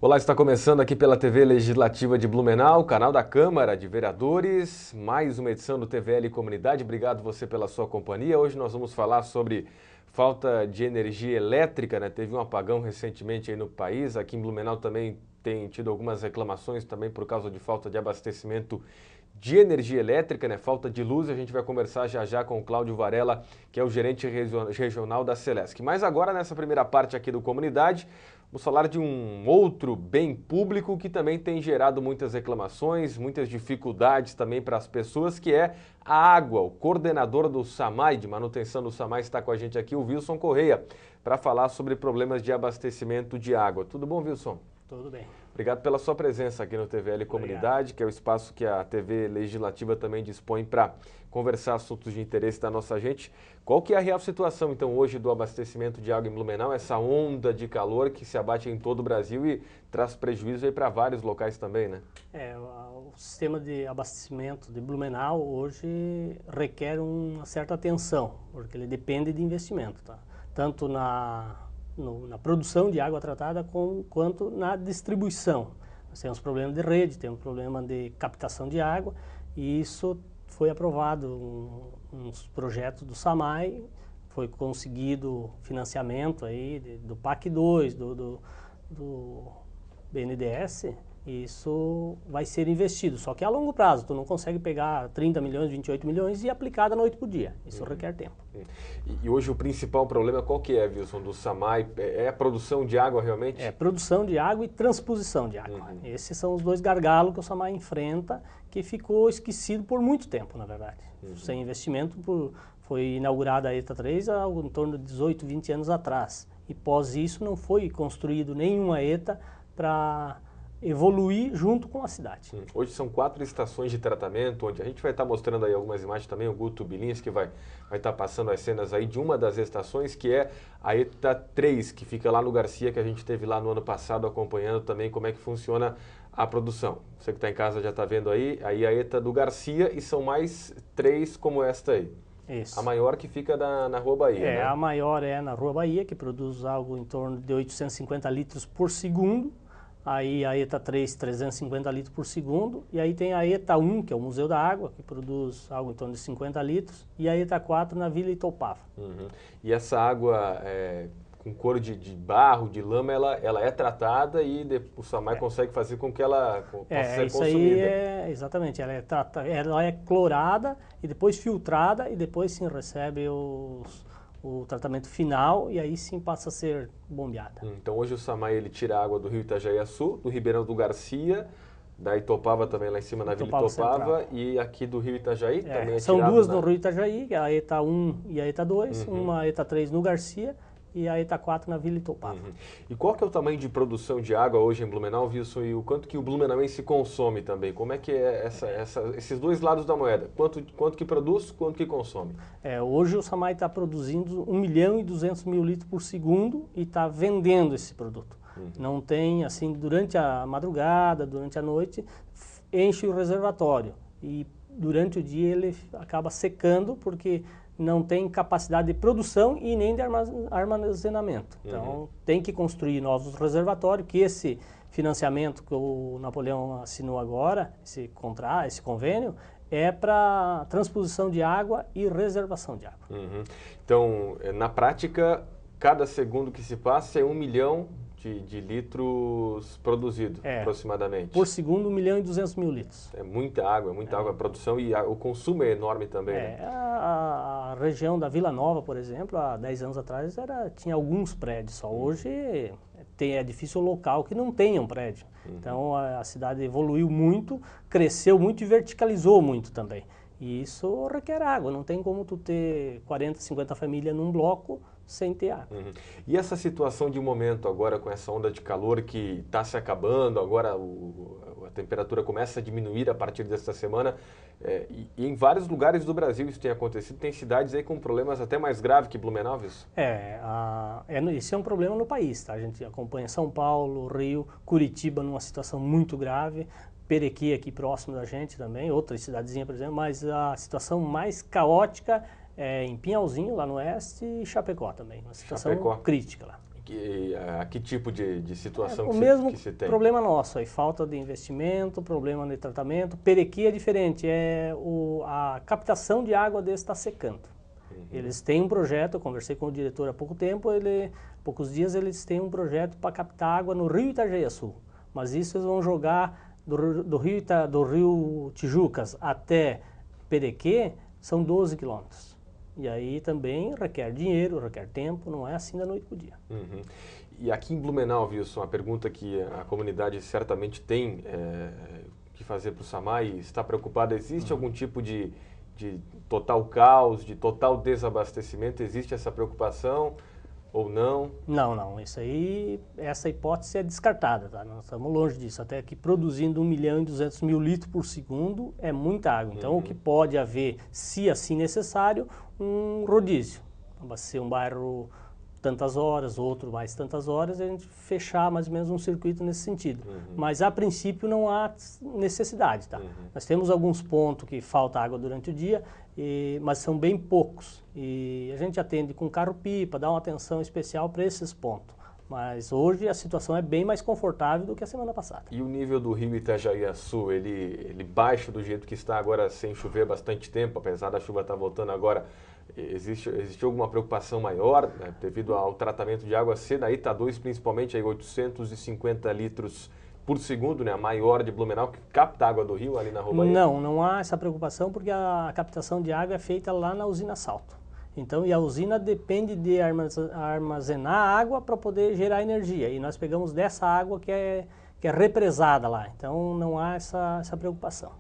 Olá, está começando aqui pela TV Legislativa de Blumenau, canal da Câmara de Vereadores, mais uma edição do TVL Comunidade. Obrigado você pela sua companhia. Hoje nós vamos falar sobre falta de energia elétrica, né? Teve um apagão recentemente aí no país, aqui em Blumenau também tem tido algumas reclamações também por causa de falta de abastecimento de energia elétrica, né? Falta de luz. A gente vai conversar já já com o Cláudio Varela, que é o gerente regional da Celesc. Mas agora, nessa primeira parte aqui do Comunidade, vamos falar de um outro bem público que também tem gerado muitas reclamações, muitas dificuldades também para as pessoas, que é a água. O coordenador do SAMAI, de manutenção do SAMAI, está com a gente aqui, o Wilson Correia, para falar sobre problemas de abastecimento de água. Tudo bom, Wilson? Tudo bem. Obrigado pela sua presença aqui no TVL Comunidade, que é o espaço que a TV Legislativa também dispõe para conversar assuntos de interesse da nossa gente. Qual que é a real situação, então, hoje do abastecimento de água em Blumenau, essa onda de calor que se abate em todo o Brasil e traz prejuízo aí para vários locais também, né? O sistema de abastecimento de Blumenau hoje requer uma certa atenção, porque ele depende de investimento, tá? Tanto na produção de água tratada quanto na distribuição. Nós temos problema de rede, temos problema de captação de água, e isso foi aprovado uns projetos do SAMAI, foi conseguido financiamento aí do PAC 2, do BNDES, e isso vai ser investido. Só que a longo prazo, tu não consegue pegar 30 milhões, 28 milhões e aplicar da noite para o dia. Isso requer tempo. E hoje o principal problema qual que é, Wilson, do SAMAI? É a produção de água realmente? É produção de água e transposição de água. Esses são os dois gargalos que o SAMAI enfrenta, que ficou esquecido por muito tempo, na verdade. Sem investimento, foi inaugurada a ETA 3 há em torno de 18, 20 anos atrás. E pós isso não foi construído nenhuma ETA para evoluir junto com a cidade. Hoje são 4 estações de tratamento, onde a gente vai estar mostrando aí algumas imagens também, o Guto Bilinski vai estar passando as cenas aí de uma das estações, que é a ETA 3, que fica lá no Garcia, que a gente teve lá no ano passado acompanhando também como é que funciona a produção. Você que está em casa já está vendo aí a ETA do Garcia, e são mais 3 como esta aí. Isso. A maior que fica na Rua Bahia, né? A maior é na Rua Bahia, que produz algo em torno de 850 litros por segundo. Aí a ETA 3, 350 litros por segundo, e aí tem a ETA 1, que é o Museu da Água, que produz algo em torno de 50 litros, e a ETA 4 na Vila Itopava. E essa água com cor de barro, de lama, ela é tratada e o SAMAI consegue fazer com que ela possa ser isso consumida. Aí exatamente, ela é clorada e depois filtrada e depois sim recebe o tratamento final e aí sim passa a ser bombeada. Então hoje o SAMAI ele tira a água do Rio Itajaiaçu, do Ribeirão do Garcia, da Itopava também lá em cima na Vila Itopava, e aqui do Rio Itajaí também é são tirado duas no Rio Itajaí, a ETA 1 e a ETA 2, uma ETA 3 no Garcia e a ETA 4 na Vila Itopava. E qual que é o tamanho de produção de água hoje em Blumenau, Wilson, e o quanto que o blumenauense consome também? Como é que é esses dois lados da moeda? Quanto que produz, quanto que consome? Hoje o SAMAI está produzindo 1 milhão e 200 mil litros por segundo e está vendendo esse produto. Não tem, assim, durante a madrugada, durante a noite, enche o reservatório e durante o dia ele acaba secando porque não tem capacidade de produção e nem de armazenamento. Então, tem que construir novos reservatórios, que esse financiamento que o Napoleão assinou agora, esse convênio, é para transposição de água e reservação de água. Então, na prática, cada segundo que se passa é 1 milhão de litros produzido, aproximadamente. Por segundo, 1 milhão e 200 mil litros. É muita água a produção e o consumo é enorme também. Né? A região da Vila Nova, por exemplo, há 10 anos atrás tinha alguns prédios só. Hoje é difícil o local que não tenha um prédio. Então a cidade evoluiu muito, cresceu muito e verticalizou muito também. E isso requer água, não tem como tu ter 40, 50 famílias num bloco sem ter água. E essa situação de momento agora com essa onda de calor que está se acabando, agora a temperatura começa a diminuir a partir desta semana, e em vários lugares do Brasil isso tem acontecido, tem cidades aí com problemas até mais graves que Blumenau, isso? Esse é um problema no país, tá? A gente acompanha São Paulo, Rio, Curitiba numa situação muito grave, Perequê aqui próximo da gente também, outra cidadezinha, por exemplo, mas a situação mais caótica é em Pinhalzinho, lá no oeste, e Chapecó também, uma situação crítica lá. a que tipo de situação O que mesmo se tem? problema nosso, aí, falta de investimento, problema de tratamento. Perequê é diferente, a captação de água deles está secando. Eles têm um projeto, eu conversei com o diretor há pouco tempo, poucos dias eles têm um projeto para captar água no rio Itajaí-Açu. Mas isso eles vão jogar do rio Tijucas até Perequê, são 12 quilômetros. E aí também requer dinheiro, requer tempo, não é assim da noite para o dia. Uhum. E aqui em Blumenau, Wilson, a pergunta que a comunidade certamente tem que fazer para o SAMAI, está preocupada, existe algum tipo de total caos, de total desabastecimento? Existe essa preocupação ou não? Não, essa hipótese é descartada, tá? Nós estamos longe disso, até que produzindo 1.200.000 litros por segundo é muita água. Então o que pode haver, se assim necessário, um rodízio. Vai ser um bairro tantas horas, outro mais tantas horas, e a gente fechar mais ou menos um circuito nesse sentido. Mas a princípio não há necessidade, tá? Nós temos alguns pontos que falta água durante o dia, mas são bem poucos. E a gente atende com carro-pipa, dá uma atenção especial para esses pontos. Mas hoje a situação é bem mais confortável do que a semana passada. E o nível do rio Itajaí-Açu, ele baixa do jeito que está agora sem chover há bastante tempo, apesar da chuva estar voltando agora? Existe alguma preocupação maior, né, devido ao tratamento de água C da Ita 2, principalmente aí 850 litros por segundo, né, a maior de Blumenau, que capta água do rio ali na Robaia? Não há essa preocupação porque a captação de água é feita lá na usina Salto. Então, e a usina depende de armazenar água para poder gerar energia. E nós pegamos dessa água que é represada lá. Então, não há essa preocupação.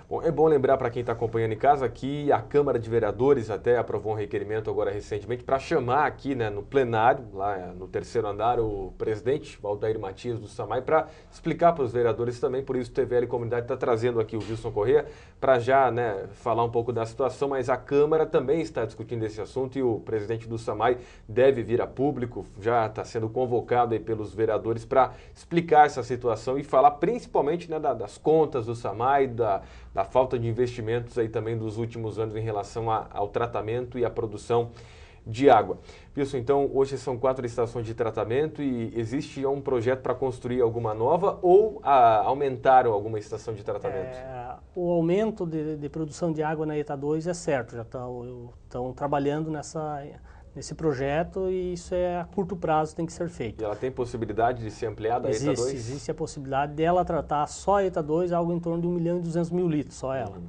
Bom, é bom lembrar para quem está acompanhando em casa que a Câmara de Vereadores até aprovou um requerimento agora recentemente para chamar aqui, né, no plenário, lá no terceiro andar, o presidente Valdair Matias do SAMAI para explicar para os vereadores também. Por isso o TVL Comunidade está trazendo aqui o Wilson Corrêa para já, né, falar um pouco da situação, mas a Câmara também está discutindo esse assunto e o presidente do SAMAI deve vir a público, já está sendo convocado aí pelos vereadores para explicar essa situação e falar principalmente, né, das contas do SAMAI, da falta de investimentos aí também dos últimos anos em relação ao tratamento e à produção de água. Wilson, então hoje são 4 estações de tratamento e existe um projeto para construir alguma nova ou aumentaram alguma estação de tratamento? O aumento de produção de água na ETA 2 é certo, já estão trabalhando nesse projeto e isso é a curto prazo, tem que ser feito. E ela tem possibilidade de ser ampliada a ETA 2? Existe a possibilidade dela tratar só a ETA 2, algo em torno de 1.200.000 litros, só ela.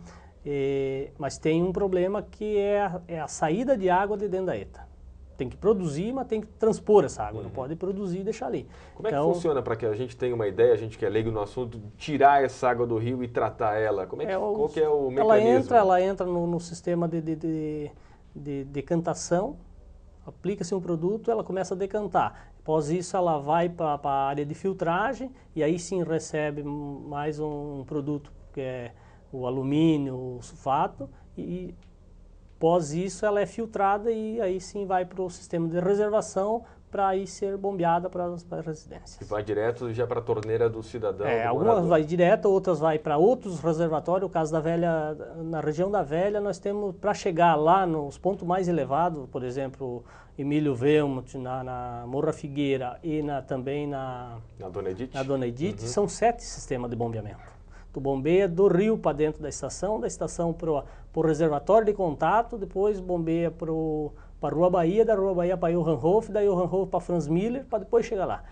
Mas tem um problema que é a saída de água de dentro da ETA. Tem que produzir, mas tem que transpor essa água, não pode produzir e deixar ali. Como é que funciona, para que a gente tenha uma ideia, a gente que é leigo no assunto, tirar essa água do rio e tratar ela? Qual que é o mecanismo? Ela entra no sistema de decantação, aplica-se um produto, ela começa a decantar. Após isso, ela vai para a área de filtragem e aí sim recebe mais um produto, que é o alumínio, o sulfato, e após isso ela é filtrada e aí sim vai para o sistema de reservação para aí ser bombeada para as residências. E vai direto já para a torneira do cidadão, do algumas morador. vai direto, outras vai para outros reservatórios. O caso da Velha, na região da Velha, nós temos, para chegar lá nos pontos mais elevados, por exemplo, Emílio Velmut, na Morra Figueira e também na Dona Edith, são 7 sistemas de bombeamento. Tu bombeia do rio para dentro da estação para o reservatório de contato, depois bombeia para a Rua Bahia, da Rua Bahia para Johannhof, da Johannhof para Franz Miller, para depois chegar lá.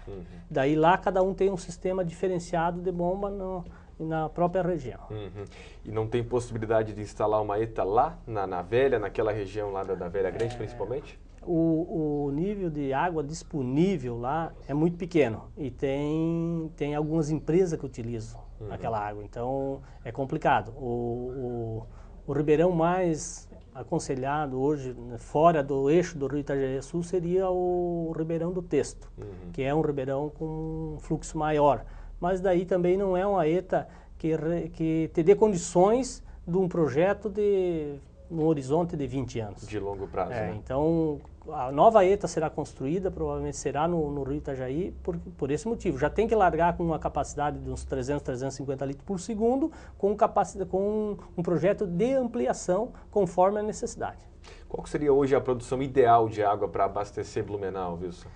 Daí lá cada um tem um sistema diferenciado de bomba na própria região. E não tem possibilidade de instalar uma ETA lá, na Velha, naquela região lá da Velha Grande, principalmente? O nível de água disponível lá é muito pequeno e tem algumas empresas que utilizam aquela água, então é complicado. O ribeirão mais aconselhado hoje, fora do eixo do rio Itajaí-Açu, seria o Ribeirão do Testo, que é um ribeirão com um fluxo maior. Mas daí também não é uma ETA que te dê condições de um projeto no horizonte de 20 anos. De longo prazo, né? Então, a nova ETA será construída, provavelmente será no rio Itajaí, por esse motivo. Já tem que largar com uma capacidade de uns 300, 350 litros por segundo, com um projeto de ampliação conforme a necessidade. Qual seria hoje a produção ideal de água para abastecer Blumenau, Wilson?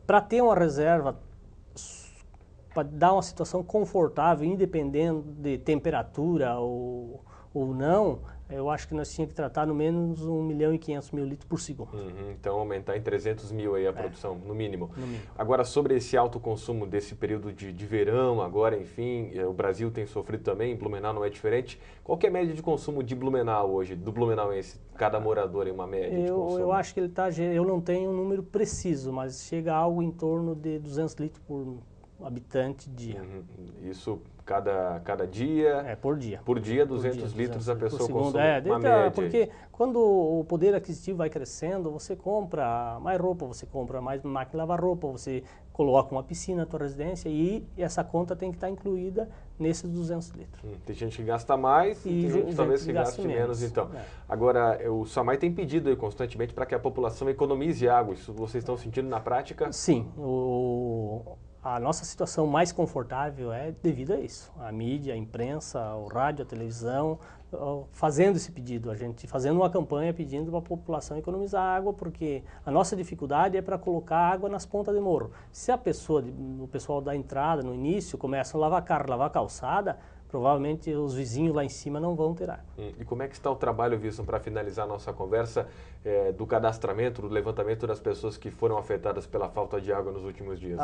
Para ter uma reserva, para dar uma situação confortável, independente de temperatura ou não, eu acho que nós tínhamos que tratar no menos 1.500.000 litros por segundo. Então aumentar em 300 mil aí a produção, no mínimo. No mínimo. Agora, sobre esse alto consumo desse período de verão, agora, enfim, o Brasil tem sofrido também, Blumenau não é diferente. Qual que é a média de consumo de Blumenau hoje, do blumenauense, cada morador em uma média de consumo? Eu acho que ele está, eu não tenho um número preciso, mas chega a algo em torno de 200 litros por habitante dia. Isso cada dia? Por dia. Por dia, 200 litros a pessoa consome, uma média. Porque quando o poder aquisitivo vai crescendo, você compra mais roupa, você compra mais máquina de lavar roupa, você coloca uma piscina na tua residência e essa conta tem que estar incluída nesses 200 litros. Tem gente que gasta mais e tem gente talvez que gaste menos, então. Agora, o SAMAI tem pedido aí constantemente para que a população economize água. Isso vocês estão sentindo na prática? Sim. A nossa situação mais confortável é devido a isso. A mídia, a imprensa, o rádio, a televisão, fazendo esse pedido, a gente fazendo uma campanha pedindo para a população economizar água, porque a nossa dificuldade é para colocar água nas pontas de morro. Se o pessoal da entrada, no início, começam a lavar carro, lavar calçada, provavelmente os vizinhos lá em cima não vão ter água. E como é que está o trabalho, Wilson, para finalizar a nossa conversa, do cadastramento, do levantamento das pessoas que foram afetadas pela falta de água nos últimos dias?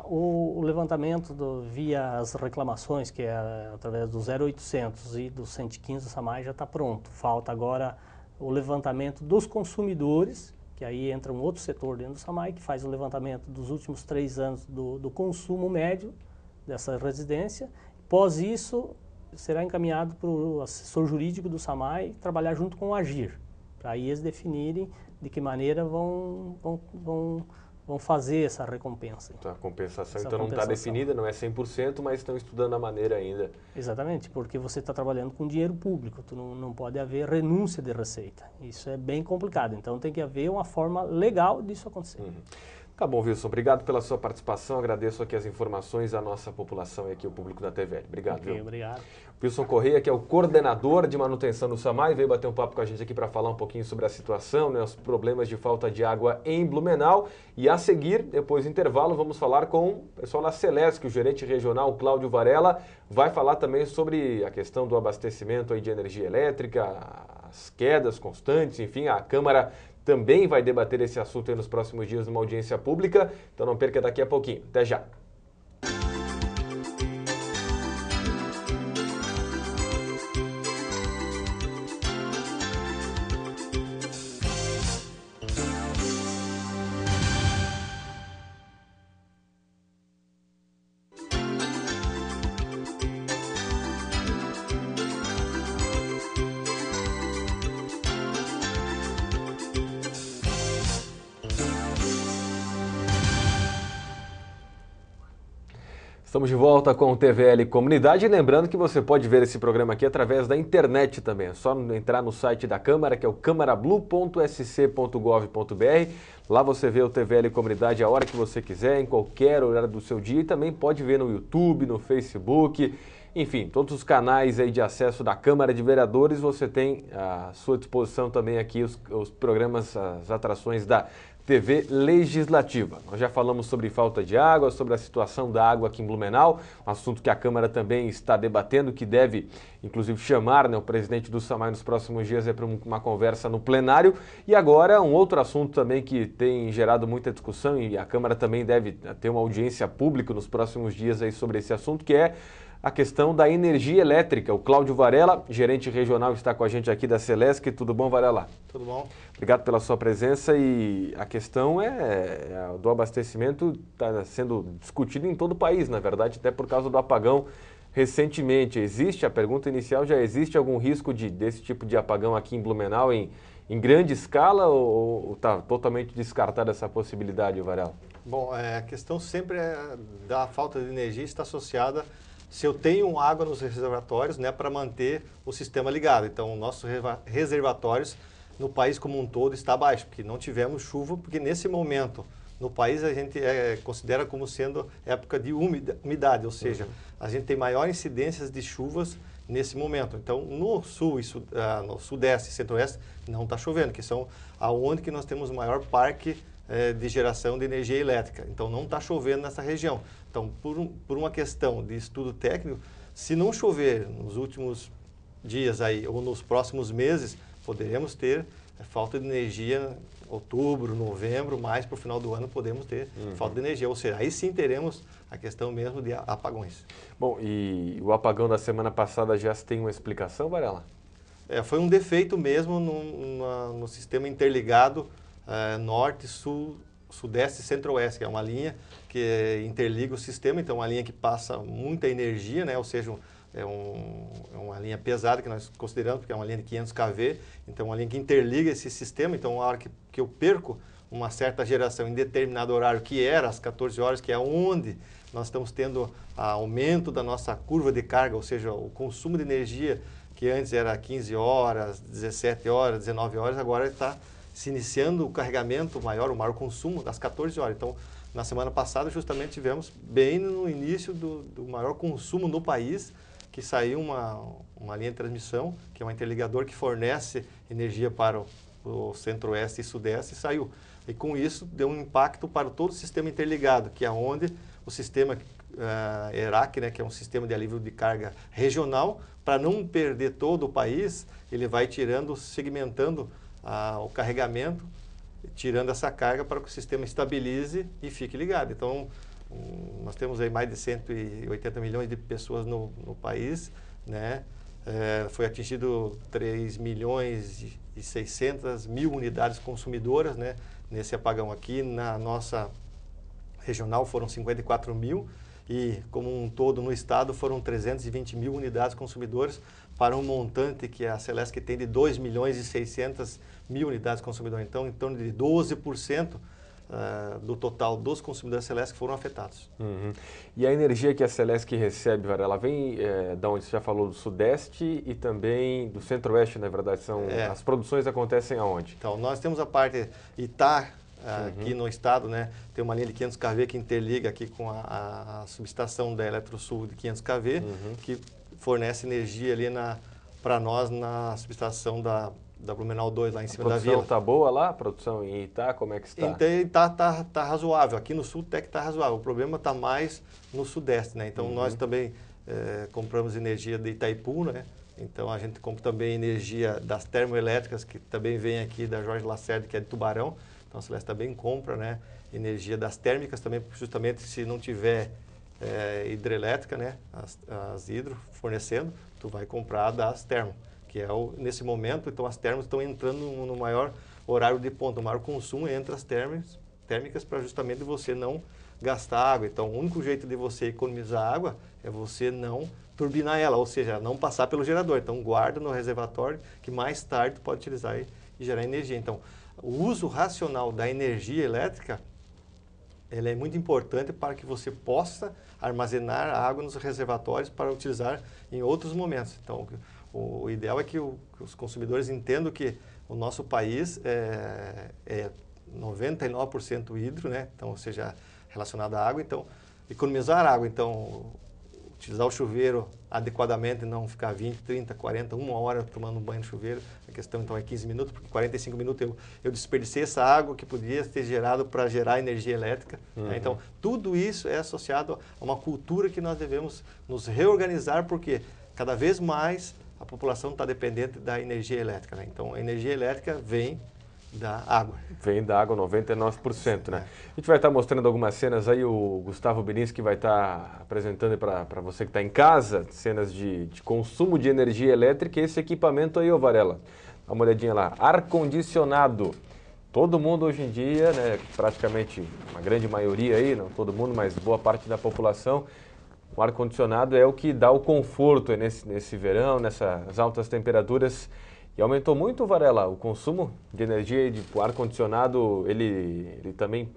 O levantamento via as reclamações, que é através do 0800 e do 115 do SAMAI, já está pronto. Falta agora o levantamento dos consumidores, que aí entra um outro setor dentro do SAMAI, que faz o levantamento dos últimos 3 anos do consumo médio dessa residência. Após isso, será encaminhado para o assessor jurídico do SAMAI trabalhar junto com o AGIR, para aí eles definirem de que maneira vão fazer essa recompensa. A compensação então não está definida, não é 100%, mas estão estudando a maneira ainda. Exatamente, porque você está trabalhando com dinheiro público, não pode haver renúncia de receita. Isso é bem complicado, então tem que haver uma forma legal disso acontecer. Tá bom, Wilson. Obrigado pela sua participação. Agradeço aqui as informações à nossa população e aqui ao público da TVL. Obrigado, viu? Obrigado. Wilson Correia, que é o coordenador de manutenção do SAMAI, veio bater um papo com a gente aqui para falar um pouquinho sobre a situação, os problemas de falta de água em Blumenau. E a seguir, depois do intervalo, vamos falar com o pessoal da Celesc, o gerente regional Cláudio Varela, vai falar também sobre a questão do abastecimento aí de energia elétrica, as quedas constantes, enfim, a Câmara também vai debater esse assunto aí nos próximos dias numa audiência pública, então não perca daqui a pouquinho. Até já! Estamos de volta com o TVL Comunidade e lembrando que você pode ver esse programa aqui através da internet também. É só entrar no site da Câmara, que é o camarablu.sc.gov.br. Lá você vê o TVL Comunidade a hora que você quiser, em qualquer horário do seu dia, e também pode ver no YouTube, no Facebook, enfim, todos os canais aí de acesso da Câmara de Vereadores, você tem à sua disposição também aqui os programas, as atrações da TV Legislativa. Nós já falamos sobre falta de água, sobre a situação da água aqui em Blumenau, um assunto que a Câmara também está debatendo, que deve, inclusive, chamar o presidente do SAMAI nos próximos dias para uma conversa no plenário. E agora, um outro assunto também que tem gerado muita discussão e a Câmara também deve ter uma audiência pública nos próximos dias aí sobre esse assunto, que é a questão da energia elétrica. O Cláudio Varela, gerente regional, está com a gente aqui da Celesc. Tudo bom, Varela? Tudo bom. Obrigado pela sua presença e a questão do abastecimento está sendo discutido em todo o país, na verdade, até por causa do apagão recentemente. A pergunta inicial, já existe algum risco desse tipo de apagão aqui em Blumenau em grande escala ou está totalmente descartada essa possibilidade, Varela? Bom, a questão sempre da falta de energia está associada se eu tenho água nos reservatórios, para manter o sistema ligado. Então, nossos reservatórios no país como um todo está baixo, porque não tivemos chuva, porque nesse momento no país a gente considera como sendo época de umidade, ou seja, a gente tem maior incidências de chuvas nesse momento. Então, no sul, no sudeste e centro-oeste não está chovendo, que são aonde que nós temos o maior parque de geração de energia elétrica. Então, não está chovendo nessa região. Então, por uma questão de estudo técnico, se não chover nos últimos dias aí, ou nos próximos meses, poderemos ter falta de energia em outubro, novembro, mais para o final do ano podemos ter falta de energia. Ou seja, aí sim teremos a questão mesmo de apagões. Bom, e o apagão da semana passada já tem uma explicação, Varela? Foi um defeito mesmo no sistema interligado norte, sul, sudeste e centro-oeste, que é uma linha que interliga o sistema, então uma linha que passa muita energia, né? Ou seja, é uma linha pesada que nós consideramos, porque é uma linha de 500 kV, então uma linha que interliga esse sistema, então a hora que eu perco uma certa geração em determinado horário, que era às 14 horas, que é onde nós estamos tendo aumento da nossa curva de carga, ou seja, o consumo de energia, que antes era 15 horas, 17 horas, 19 horas, agora está se iniciando o carregamento maior, o maior consumo das 14 horas. Então, na semana passada, justamente tivemos bem no início do maior consumo no país, que saiu uma linha de transmissão, que é um interligador que fornece energia para o centro-oeste e sudeste, e saiu. E com isso, deu um impacto para todo o sistema interligado, que é onde o sistema ERAC, né, que é um sistema de alívio de carga regional, para não perder todo o país, ele vai tirando, segmentando o carregamento, tirando essa carga para que o sistema estabilize e fique ligado. Então, nós temos aí mais de 180 milhões de pessoas no país, né? Foi atingido 3 milhões e 600 mil unidades consumidoras, né? Nesse apagão aqui. Na nossa regional foram 54 mil e, como um todo, no estado foram 320 mil unidades consumidoras, para um montante que a Celesc tem de 2 milhões e 600 mil unidades consumidoras. Então, em torno de 12% do total dos consumidores Celesc foram afetados. E a energia que a Celesc recebe, Varela, vem da onde você já falou, do Sudeste e também do Centro-Oeste, na verdade. As produções acontecem aonde? Então, nós temos a parte Itá, aqui no estado, né, tem uma linha de 500 kV que interliga aqui com a subestação da Eletrosul de 500 kV, que fornece energia ali para nós na subestação da Blumenau 2, lá em cima da vila. A produção está boa lá? A produção em Itá, como é que está? Em Itá tá razoável. Aqui no sul até que está razoável. O problema está mais no sudeste, né? Então, nós também compramos energia de Itaipu, né? Então, a gente compra também energia das termoelétricas, que também vem aqui da Jorge Lacerda, que é de Tubarão. Então, a Celesc também compra, né, energia das térmicas também, justamente se não tiver hidrelétrica, né, as hidro fornecendo, tu vai comprar das termo, que é nesse momento, então as termas estão entrando no maior horário de ponta, o maior consumo entre as térmicas para justamente você não gastar água. Então, o único jeito de você economizar água é você não turbinar ela, ou seja, não passar pelo gerador. Então, guarda no reservatório, que mais tarde tu pode utilizar e gerar energia. Então, o uso racional da energia elétrica, ele é muito importante para que você possa armazenar água nos reservatórios para utilizar em outros momentos. Então, o ideal é que os consumidores entendam que o nosso país é 99% hidro, né? Então, ou seja, relacionado à água. Então, economizar água, então, utilizar o chuveiro adequadamente, não ficar 20, 30, 40, uma hora tomando um banho no chuveiro. A questão, então, é 15 minutos, porque 45 minutos eu desperdicei essa água que podia ter gerado para gerar energia elétrica. Né? Então, tudo isso é associado a uma cultura que nós devemos nos reorganizar, porque cada vez mais a população está dependente da energia elétrica. Né? Então, a energia elétrica vem da água. Vem da água 99%, né? A gente vai estar mostrando algumas cenas aí, o Gustavo Birinski vai estar apresentando para você que está em casa, cenas de consumo de energia elétrica, e esse equipamento aí, ô Varela, dá uma olhadinha lá, ar-condicionado. Todo mundo hoje em dia, né, praticamente uma grande maioria aí, não todo mundo, mas boa parte da população, o ar-condicionado é o que dá o conforto nesse verão, nessas altas temperaturas. E aumentou muito, Varela, o consumo de energia e de ar-condicionado, ele também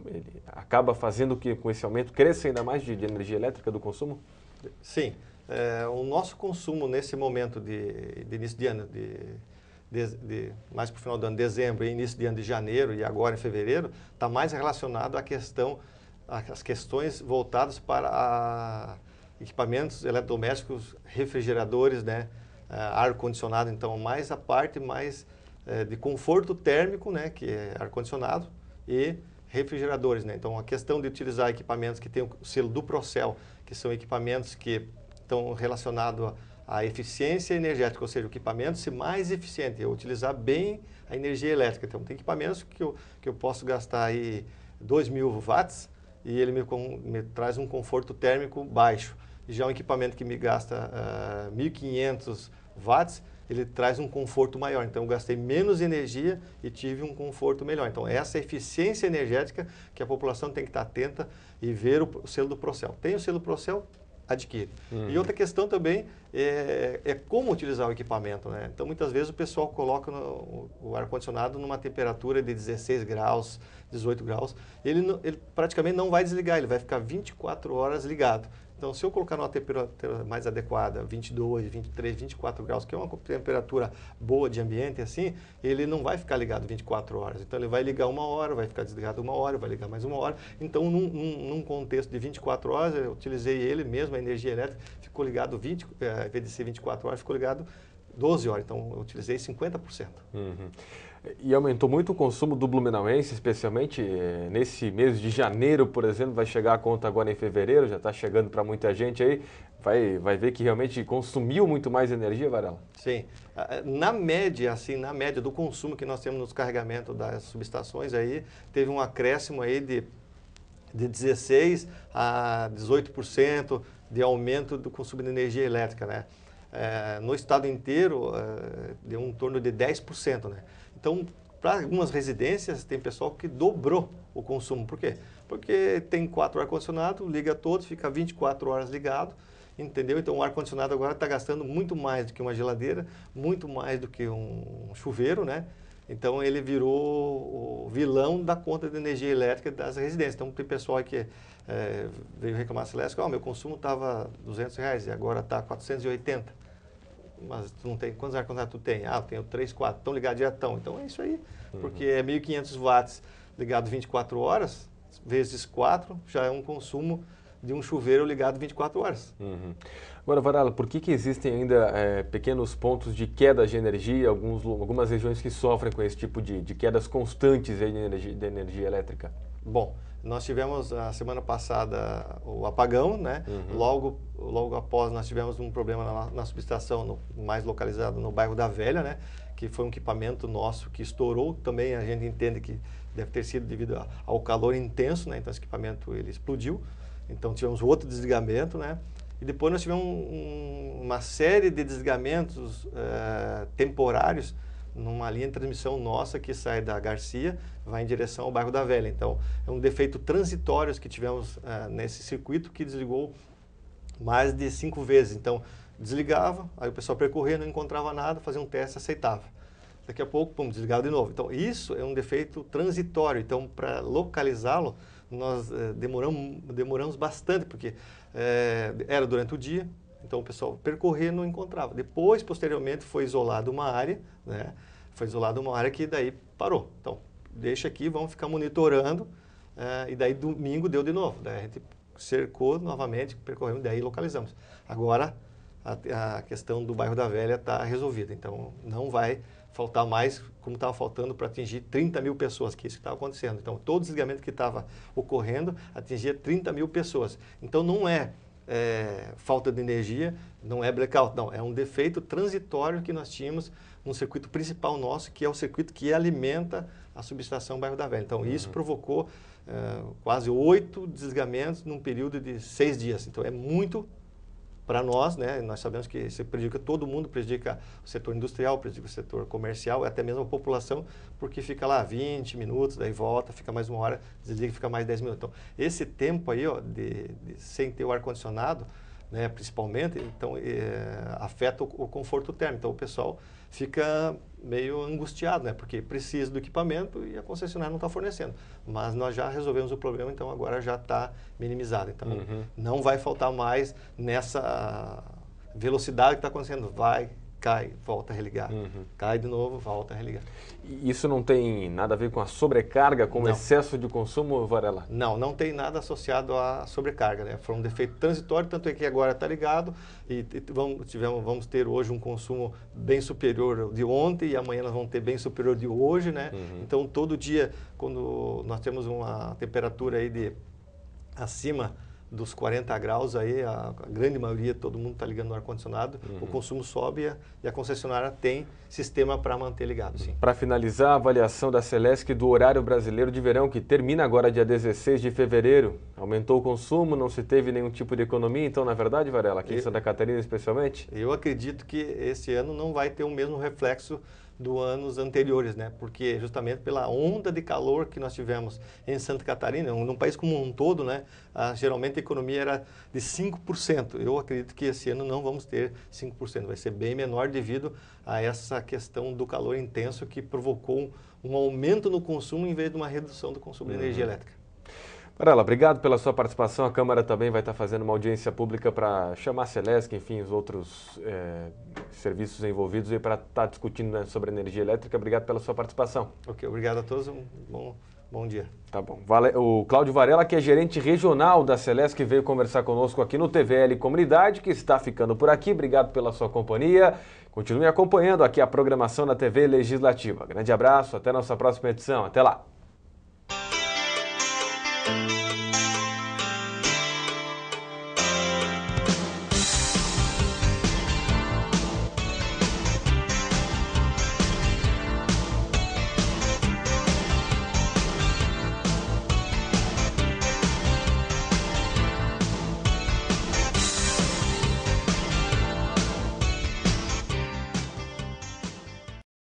acaba fazendo que com esse aumento cresça ainda mais de energia elétrica do consumo? Sim. O nosso consumo nesse momento de início de ano, mais para o final do ano, dezembro, e início de ano de janeiro e agora em fevereiro, está mais relacionado às questões voltadas para equipamentos eletrodomésticos, refrigeradores, né? Ar-condicionado, então, mais a parte de conforto térmico, né, que é ar-condicionado, e refrigeradores, né? Então, a questão de utilizar equipamentos que têm o selo do Procel, que são equipamentos que estão relacionados à eficiência energética, ou seja, o equipamento ser mais eficiente, utilizar bem a energia elétrica. Então, tem equipamentos que eu posso gastar aí 2.000 watts e ele me traz um conforto térmico baixo. E já um equipamento que me gasta 1.500 watts, ele traz um conforto maior. Então, eu gastei menos energia e tive um conforto melhor. Então, essa eficiência energética que a população tem que estar atenta e ver o selo do Procel. Tem o selo Procel? Adquire. E outra questão também é como utilizar o equipamento, né? Então, muitas vezes o pessoal coloca o ar-condicionado numa temperatura de 16 graus, 18 graus. Ele praticamente não vai desligar, ele vai ficar 24 horas ligado. Então, se eu colocar numa temperatura mais adequada, 22, 23, 24 graus, que é uma temperatura boa de ambiente, assim, ele não vai ficar ligado 24 horas. Então, ele vai ligar 1 hora, vai ficar desligado 1 hora, vai ligar mais 1 hora. Então, num contexto de 24 horas, eu utilizei ele mesmo, a energia elétrica, ficou ligado, ao invés de ser 24 horas, ficou ligado 12 horas. Então, eu utilizei 50%. E aumentou muito o consumo do blumenauense, especialmente nesse mês de janeiro, por exemplo, vai chegar a conta agora em fevereiro, já está chegando para muita gente aí, vai ver que realmente consumiu muito mais energia, Varela? Sim. Na média do consumo que nós temos nos carregamentos das subestações, aí, teve um acréscimo aí de 16% a 18% de aumento do consumo de energia elétrica, né? No estado inteiro, deu em torno de 10%, né? Então, para algumas residências, tem pessoal que dobrou o consumo. Por quê? Porque tem 4 ar-condicionados, liga todos, fica 24 horas ligado, entendeu? Então, o ar-condicionado agora está gastando muito mais do que uma geladeira, muito mais do que um chuveiro, né? Então, ele virou o vilão da conta de energia elétrica das residências. Então, tem pessoal que veio reclamar, Celeste, meu consumo estava R$200 e agora está 480. Mas tu não tem, quantos ar-condicionados tu tem? Eu tenho 3, 4, estão ligados diretão. Então é isso aí, porque é 1.500 watts ligado 24 horas, vezes 4, já é um consumo de um chuveiro ligado 24 horas. Agora, Varela, por que existem ainda pequenos pontos de queda de energia, algumas regiões que sofrem com esse tipo de quedas constantes aí de energia elétrica? Bom, nós tivemos a semana passada o apagão, né? Logo após nós tivemos um problema na subestação, mais localizado no bairro da Velha, né? Que foi um equipamento nosso que estourou. Também a gente entende que deve ter sido devido ao calor intenso, né? Então esse equipamento ele explodiu. Então tivemos outro desligamento, né? E depois nós tivemos uma série de desligamentos temporários numa linha de transmissão nossa que sai da Garcia, vai em direção ao bairro da Velha. Então, é um defeito transitório que tivemos nesse circuito que desligou mais de 5 vezes. Então, desligava, aí o pessoal percorria, não encontrava nada, fazia um teste, aceitava. Daqui a pouco, pum, desligava de novo. Então, isso é um defeito transitório. Então, para localizá-lo, nós demoramos bastante, porque era durante o dia, então o pessoal percorria e não encontrava. Depois, posteriormente, foi isolada uma área, né? Foi isolada uma área que daí parou. Então, deixa aqui, vamos ficar monitorando, e daí domingo deu de novo. Daí a gente cercou novamente, percorremos, daí localizamos. Agora, a questão do bairro da Velha está resolvida, então não vai faltar mais, como estava faltando para atingir 30 mil pessoas, que isso que estava acontecendo. Então, todo desligamento que estava ocorrendo atingia 30 mil pessoas. Então, não é falta de energia, não é blackout, não, é um defeito transitório que nós tínhamos no circuito principal nosso, que é o circuito que alimenta a subestação Bairro da Velha. Então, isso provocou quase 8 desligamentos num período de 6 dias. Então, é muito para nós, né? Nós sabemos que isso prejudica todo mundo, prejudica o setor industrial, prejudica o setor comercial, até mesmo a população, porque fica lá 20 minutos, daí volta, fica mais 1 hora, desliga, fica mais 10 minutos. Então, esse tempo aí, ó, sem ter o ar-condicionado, né, principalmente, então afeta o conforto térmico. Então, o pessoal fica meio angustiado, né? Porque precisa do equipamento e a concessionária não está fornecendo. Mas nós já resolvemos o problema, então agora já está minimizado. Então, não vai faltar mais nessa velocidade que está acontecendo. Vai cai, volta a religar. Cai de novo, volta a religar. E isso não tem nada a ver com a sobrecarga, com o excesso de consumo, Varela? Não tem nada associado à sobrecarga, né? Foi um defeito transitório, tanto é que agora está ligado e vamos ter hoje um consumo bem superior de ontem e amanhã nós vamos ter bem superior de hoje, né? Então, todo dia, quando nós temos uma temperatura aí de acima dos 40 graus, aí, a grande maioria, todo mundo está ligando no ar-condicionado, o consumo sobe e a concessionária tem sistema para manter ligado, sim. Para finalizar, a avaliação da Celesc do horário brasileiro de verão, que termina agora dia 16 de fevereiro. Aumentou o consumo, não se teve nenhum tipo de economia, então, na verdade, Varela, aqui em Santa Catarina especialmente? Eu acredito que esse ano não vai ter o mesmo reflexo dos anos anteriores, né? Porque justamente pela onda de calor que nós tivemos em Santa Catarina, num país como um todo, né? Geralmente a economia era de 5%. Eu acredito que esse ano não vamos ter 5%, vai ser bem menor devido a essa questão do calor intenso que provocou um aumento no consumo em vez de uma redução do consumo de energia elétrica. Varela, obrigado pela sua participação. A Câmara também vai estar fazendo uma audiência pública para chamar a Celesc, enfim, os outros serviços envolvidos para estar discutindo sobre energia elétrica. Obrigado pela sua participação. Ok, obrigado a todos. Bom dia. Tá bom. O Cláudio Varela, que é gerente regional da Celesc, veio conversar conosco aqui no TVL Comunidade, que está ficando por aqui. Obrigado pela sua companhia. Continue acompanhando aqui a programação da TV Legislativa. Grande abraço, até a nossa próxima edição. Até lá.